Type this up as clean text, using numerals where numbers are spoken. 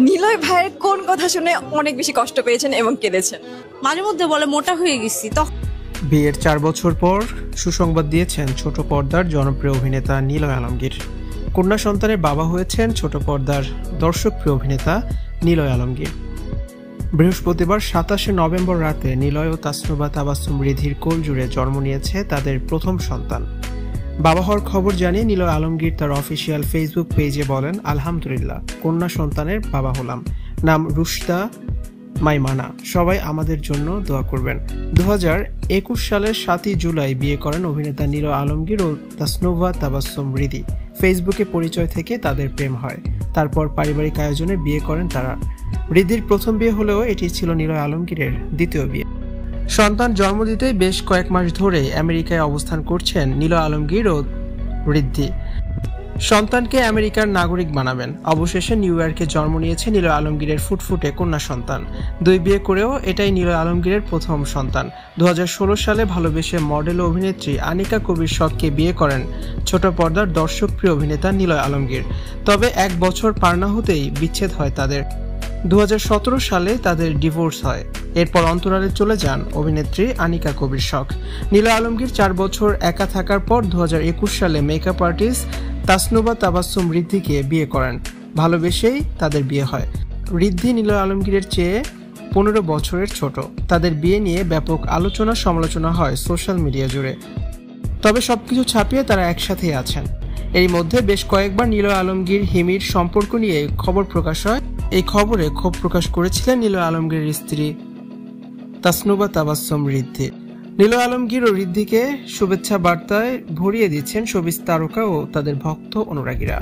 নিলয় ভাইয়ের কোন কথা শুনে অনেক বেশি কষ্ট পেয়েছেন এবং কেঁদেছেন? মাঝে মধ্যে বলে মোটা হয়ে গেছি তো। বিয়ের 4 বছর পর সুসংবাদ দিয়েছেন ছোট পর্দার জনপ্রিয় অভিনেতা নিলয় আলমগীর। কন্যা সন্তানের বাবা হয়েছেন ছোট পর্দার দর্শকপ্রিয় অভিনেতা নিলয় আলমগীর। বৃহস্পতিবার 27 নভেম্বর রাতে নিলয় ও তাসনুভা তাবাসসুম রিধির কোল জুড়ে জন্ম নিয়েছে তাদের প্রথম সন্তান। বাবা হওয়ার খবর জানিয়ে নিলয় আলমগীর তার অফিসিয়াল ফেসবুক পেজে বলেন, আলহামদুলিল্লাহ, কন্যা সন্তানের বাবা হলাম। নাম রুশদা মাইমানা। সবাই আমাদের জন্য দোয়া করবেন। 2021 সালের 7 জুলাই বিয়ে করেন অভিনেতা নিলয় আলমগীর ও তাসনুভা তাবাসসুম রিধি। ফেসবুকে পরিচয় থেকে তাদের প্রেম হয়। তারপর পারিবারিক আয়োজনে বিয়ে করেন তারা। রিধির প্রথম বিয়ে হলেও এটি ছিল নিলয় আলমগীরের দ্বিতীয় বিয়ে। সন্তান জন্ম দিতে বেশ কয়েক মাস ধরে আমেরিকায় অবস্থান করছেন নিলয় আলমগীর ও রিদ্ধি। সন্তানকে আমেরিকার নাগরিক বানাবেন। অবশেষে নিউ ইয়র্কে জন্ম নিয়েছে নিলয় আলমগীরের ফুটফুটে কন্যা সন্তান। 2 বিয়ে করেও এটাই নিলয় আলমগীরের প্রথম সন্তান। 2016 সালে ভালোবেসে মডেল ও অভিনেত্রী আনিকা কবির শখকে বিয়ে করেন ছোট পর্দার দর্শকপ্রিয় অভিনেতা নিলয় আলমগীর। তবে 1 বছর পার না হতেই বিচ্ছেদ হয় তাদের। 2017 সালে তাদের ডিভোর্স হয়। এরপর অন্তরালে চলে যান অভিনেত্রী আনিকা কবির শখ। নিলয় আলমগীর 4 বছর একা থাকার পর 2021 সালে মেকআপ আর্টিস্ট তাসনুভা তাবাসসুম রিদ্ধিকে বিয়ে করেন। ভালোবেসেই তাদের বিয়ে হয়। রিদ্ধি নিলয় আলমগীরের চেয়ে 15 বছরের ছোট। তাদের বিয়ে নিয়ে ব্যাপক আলোচনা সমালোচনা হয় সোশ্যাল মিডিয়া জুড়ে। তবে সবকিছু ছাপিয়ে তারা একসাথেই আছেন। এর মধ্যে বেশ কয়েকবার নিলয় আলমগীর হিমির সম্পর্ক নিয়ে খবর প্রকাশ হয়। এই খবরে ক্ষোভ প্রকাশ করেছিলেন নিলয় আলমগীরের স্ত্রী তাসনুভা তাবাসসুম রিদ্ধি। নিলয় আলমগীর ও রিদ্ধিকে শুভেচ্ছা বার্তায় ভরিয়ে দিচ্ছেন শোবিজ তারকা ও তাদের ভক্ত অনুরাগীরা।